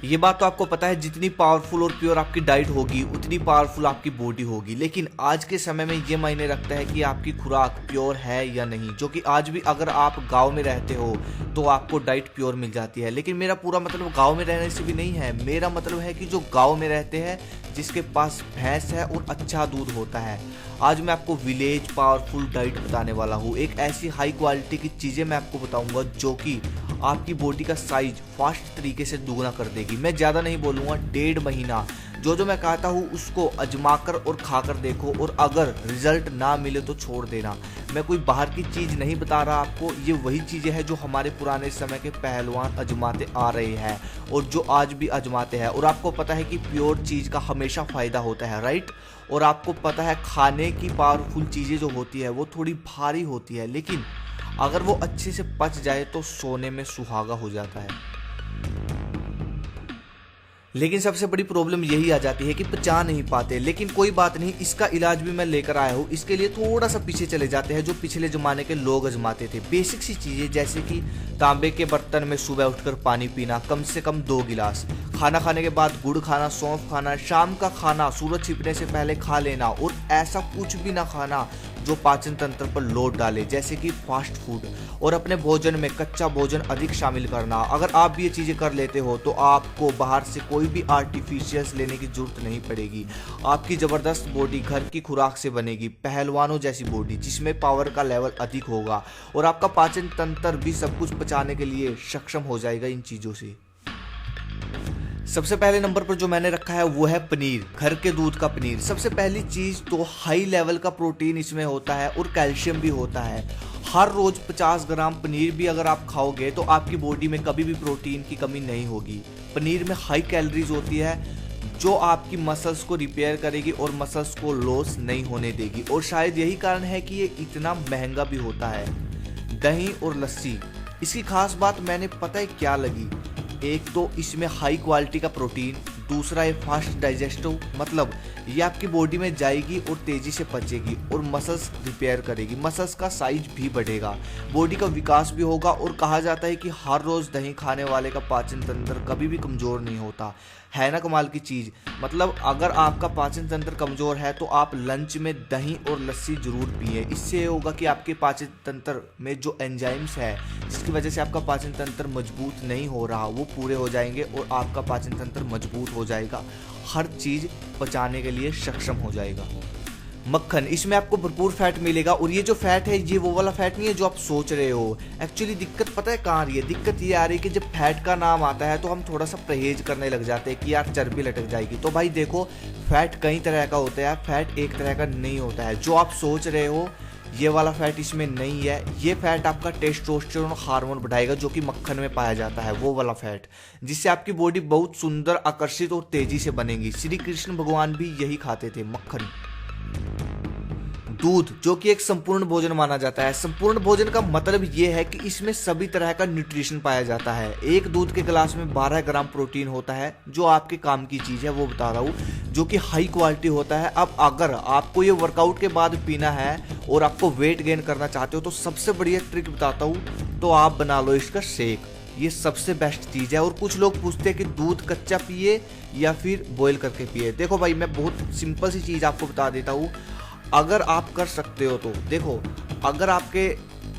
ये बात तो आपको पता है, जितनी पावरफुल और प्योर आपकी डाइट होगी उतनी पावरफुल आपकी बॉडी होगी। लेकिन आज के समय में ये मायने रखता है कि आपकी खुराक प्योर है या नहीं। जो कि आज भी अगर आप गांव में रहते हो तो आपको डाइट प्योर मिल जाती है। लेकिन मेरा पूरा मतलब गांव में रहने से भी नहीं है। मेरा मतलब है कि जो गांव में रहते हैं, जिसके पास भैंस है और अच्छा दूध होता है। आज मैं आपको विलेज पावरफुल डाइट बताने वाला हूँ। एक ऐसी हाई क्वालिटी की चीज़ें मैं आपको बताऊंगा जो कि आपकी बॉडी का साइज फास्ट तरीके से दुगना कर देगी। मैं ज़्यादा नहीं बोलूँगा, 1.5 महीना जो मैं कहता हूँ उसको आजमाकर और खाकर देखो, और अगर रिजल्ट ना मिले तो छोड़ देना। मैं कोई बाहर की चीज़ नहीं बता रहा आपको, ये वही चीज़ें हैं जो हमारे पुराने समय के पहलवान आजमाते आ रहे हैं और जो आज भी आजमाते हैं। और आपको पता है कि प्योर चीज़ का हमेशा फ़ायदा होता है, राइट। और आपको पता है खाने की पावरफुल चीज़ें जो होती है वो थोड़ी भारी होती है, लेकिन अगर वो अच्छे से पच जाए तो सोने में सुहागा हो जाता है। लेकिन सबसे बड़ी प्रॉब्लम यही आ जाती है कि पचा नहीं पाते। लेकिन कोई बात नहीं, इसका इलाज भी मैं लेकर आया हूँ। इसके लिए थोड़ा सा पीछे चले जाते हैं, जो पिछले ज़माने के लोग आजमाते थे। बेसिक सी चीज़ें, जैसे कि तांबे के बर्तन में सुबह उठकर पानी पीना कम से कम 2 गिलास, खाना खाने के बाद गुड़ खाना, सौंफ खाना, शाम का खाना सूरज छिपने से पहले खा लेना, और ऐसा कुछ भी ना खाना जो पाचन तंत्र पर लोड डाले, जैसे कि फास्ट फूड। और अपने भोजन में कच्चा भोजन अधिक शामिल करना। अगर आप भी ये चीज़ें कर लेते हो तो आपको बाहर से कोई भी आर्टिफिशियल्स लेने की जरूरत नहीं पड़ेगी। आपकी ज़बरदस्त बॉडी घर की खुराक से बनेगी, पहलवानों जैसी बॉडी जिसमें पावर का लेवल अधिक होगा, और आपका पाचन तंत्र भी सब कुछ पचाने के लिए सक्षम हो जाएगा इन चीज़ों से। सबसे पहले नंबर पर जो मैंने रखा है वो है पनीर, घर के दूध का पनीर। सबसे पहली चीज़ तो हाई लेवल का प्रोटीन इसमें होता है और कैल्शियम भी होता है। हर रोज़ 50 ग्राम पनीर भी अगर आप खाओगे तो आपकी बॉडी में कभी भी प्रोटीन की कमी नहीं होगी। पनीर में हाई कैलोरीज होती है जो आपकी मसल्स को रिपेयर करेगी और मसल्स को लॉस नहीं होने देगी, और शायद यही कारण है कि ये इतना महंगा भी होता है। दही और लस्सी, इसकी खास बात मैंने पता है क्या लगी, एक तो इसमें हाई क्वालिटी का प्रोटीन, दूसरा है फास्ट डाइजेस्टिव, मतलब ये आपकी बॉडी में जाएगी और तेज़ी से पचेगी और मसल्स रिपेयर करेगी, मसल्स का साइज भी बढ़ेगा, बॉडी का विकास भी होगा। और कहा जाता है कि हर रोज़ दही खाने वाले का पाचन तंत्र कभी भी कमज़ोर नहीं होता। है ना कमाल की चीज़। मतलब अगर आपका पाचन तंत्र कमज़ोर है तो आप लंच में दही और लस्सी जरूर पिए। इससे ये होगा कि आपके पाचन तंत्र में जो एंजाइम्स है जिसकी वजह से आपका पाचन तंत्र मजबूत नहीं हो रहा वो पूरे हो जाएंगे और आपका पाचन तंत्र मजबूत हो जाएगा, हर चीज़ पचाने के लिए सक्षम हो जाएगा। मक्खन, इसमें आपको भरपूर फैट मिलेगा, और ये जो फैट है ये वो वाला फैट नहीं है जो आप सोच रहे हो। एक्चुअली दिक्कत पता है कहाँ आ रही है? दिक्कत ये आ रही है कि जब फैट का नाम आता है तो हम थोड़ा सा परहेज करने लग जाते हैं कि यार चर्बी लटक जाएगी। तो भाई देखो, फैट कई तरह का होता है, फैट एक तरह का नहीं होता है। जो आप सोच रहे हो ये वाला फैट इसमें नहीं है। ये फैट आपका टेस्टोस्टेरोन हार्मोन बढ़ाएगा जो कि मक्खन में पाया जाता है, वो वाला फैट, जिससे आपकी बॉडी बहुत सुंदर, आकर्षित और तेजी से बनेगी। श्री कृष्ण भगवान भी यही खाते थे, मक्खन। दूध, जो कि एक संपूर्ण भोजन माना जाता है। संपूर्ण भोजन का मतलब ये है कि इसमें सभी तरह का न्यूट्रिशन पाया जाता है। एक दूध के गिलास में 12 ग्राम प्रोटीन होता है, जो आपके काम की चीज़ है वो बता रहा हूँ, जो कि हाई क्वालिटी होता है। अब अगर आपको ये वर्कआउट के बाद पीना है और आपको वेट गेन करना चाहते हो तो सबसे बढ़िया ट्रिक बताता हूँ, तो आप बना लो इसका शेक। ये सबसे बेस्ट चीज़ है। और कुछ लोग पूछते हैं कि दूध कच्चा पिए या फिर बॉईल करके पिए। देखो भाई, मैं बहुत सिंपल सी चीज़ आपको बता देता हूँ। अगर आप कर सकते हो तो देखो, अगर आपके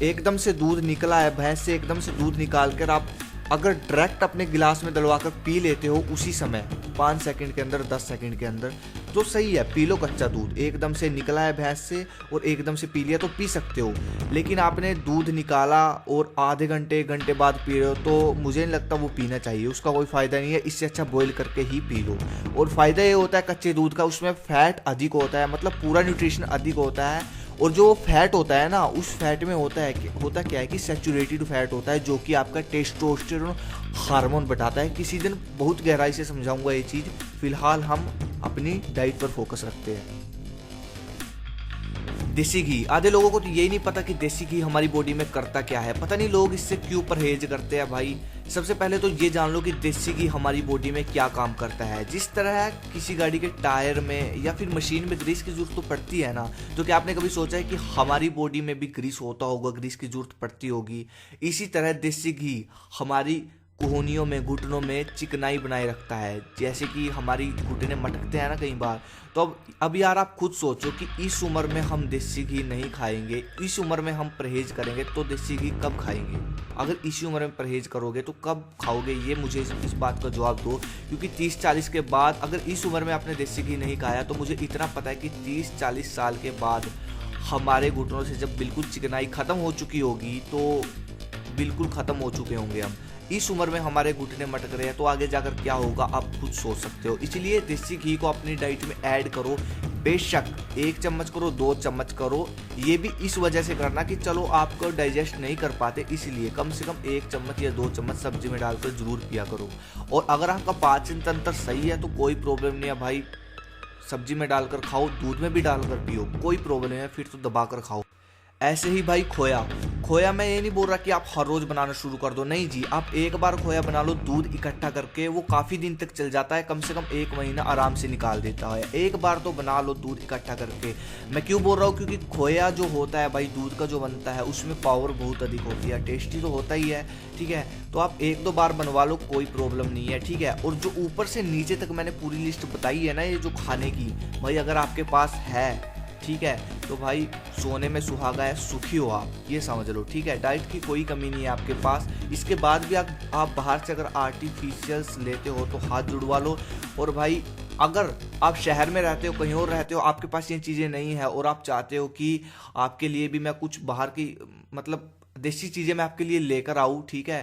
एकदम से दूध निकला है, भैंस से एकदम से दूध निकाल कर आप अगर डायरेक्ट अपने गिलास में डलवा कर पी लेते हो उसी समय 5 सेकंड के अंदर, 10 सेकंड के अंदर, तो सही है, पी लो कच्चा दूध। एकदम से निकला है भैंस से और एकदम से पी लिया तो पी सकते हो। लेकिन आपने दूध निकाला और आधे घंटे 1 घंटे बाद पी रहे हो तो मुझे नहीं लगता वो पीना चाहिए, उसका कोई फ़ायदा नहीं है। इससे अच्छा बॉईल करके ही पी लो। और फ़ायदा ये होता है कच्चे दूध का, उसमें फैट अधिक होता है, मतलब पूरा न्यूट्रिशन अधिक होता है। और जो फैट होता है ना, उस फैट में होता क्या है कि सैचुरेटेड फैट होता है, जो कि आपका टेस्टोस्टेरोन हार्मोन बढ़ाता है। किसी दिन बहुत गहराई से समझाऊंगा ये चीज़, फिलहाल हम अपनी डाइट पर फोकस रखते हैं। देसी घी, आधे लोगों को तो यही नहीं पता कि देसी घी हमारी बॉडी में करता क्या है। पता नहीं लोग इससे क्यों परहेज करते हैं भाई। सबसे पहले तो ये जान लो कि देसी घी हमारी बॉडी में क्या काम करता है। जिस तरह किसी गाड़ी के टायर में या फिर मशीन में ग्रीस की जरूरत तो पड़ती है ना, तो क्या आपने कभी सोचा है कि हमारी बॉडी में भी ग्रीस होता होगा, ग्रीस की जरूरत पड़ती होगी। इसी तरह देसी घी हमारी कोहनियों में, घुटनों में चिकनाई बनाए रखता है, जैसे कि हमारी घुटने मटकते हैं ना कई बार। तो अब यार आप खुद सोचो कि इस उम्र में हम देसी घी नहीं खाएंगे, इस उम्र में हम परहेज करेंगे तो देसी घी कब खाएंगे? अगर इसी उम्र में परहेज करोगे तो कब खाओगे? ये मुझे इस बात का जवाब दो, क्योंकि 30-40 के बाद अगर इस उम्र में आपने देसी घी नहीं खाया तो मुझे इतना पता है कि 30-40 साल के बाद हमारे घुटनों से जब बिल्कुल चिकनाई ख़त्म हो चुकी होगी तो बिल्कुल ख़त्म हो चुके होंगे हम। इस उम्र में हमारे घुटने मटक रहे हैं तो आगे जाकर क्या होगा आप खुद सोच सकते हो। इसलिए देसी घी को अपनी डाइट में ऐड करो, बेशक 1 चम्मच करो, 2 चम्मच करो। ये भी इस वजह से करना कि चलो आपको डाइजेस्ट नहीं कर पाते, इसलिए कम से कम 1 चम्मच या 2 चम्मच सब्जी में डालकर जरूर पिया करो। और अगर आपका पाचन तंत्र सही है तो कोई प्रॉब्लम नहीं है भाई, सब्जी में डालकर खाओ, दूध में भी डालकर पियो, कोई प्रॉब्लम है, फिर तो दबाकर खाओ। ऐसे ही भाई खोया मैं ये नहीं बोल रहा कि आप हर रोज बनाना शुरू कर दो, नहीं जी। आप एक बार खोया बना लो दूध इकट्ठा करके, वो काफ़ी दिन तक चल जाता है, कम से कम 1 महीना आराम से निकाल देता है। एक बार तो बना लो दूध इकट्ठा करके। मैं क्यों बोल रहा हूँ? क्योंकि खोया जो होता है भाई दूध का जो बनता है उसमें पावर बहुत अधिक होती है, टेस्टी तो होता ही है, ठीक है। तो आप 1-2 बार बनवा लो, कोई प्रॉब्लम नहीं है, ठीक है। और जो ऊपर से नीचे तक मैंने पूरी लिस्ट बताई है ना ये जो खाने की, भाई अगर आपके पास है, ठीक है, तो भाई सोने में सुहागा है, सुखी हो आप, ये समझ लो, ठीक है। डाइट की कोई कमी नहीं है आपके पास। इसके बाद भी आप बाहर से अगर आर्टिफिशियल्स लेते हो तो हाथ जुड़वा लो। और भाई अगर आप शहर में रहते हो, कहीं और रहते हो, आपके पास ये चीज़ें नहीं है और आप चाहते हो कि आपके लिए भी मैं कुछ बाहर की मतलब देसी चीज़ें मैं आपके लिए लेकर आऊँ, ठीक है,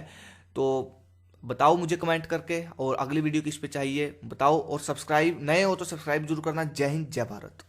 तो बताओ मुझे कमेंट करके। और अगली वीडियो किस पे चाहिए बताओ। और सब्सक्राइब नए हो तो सब्सक्राइब जरूर करना। जय हिंद, जय भारत।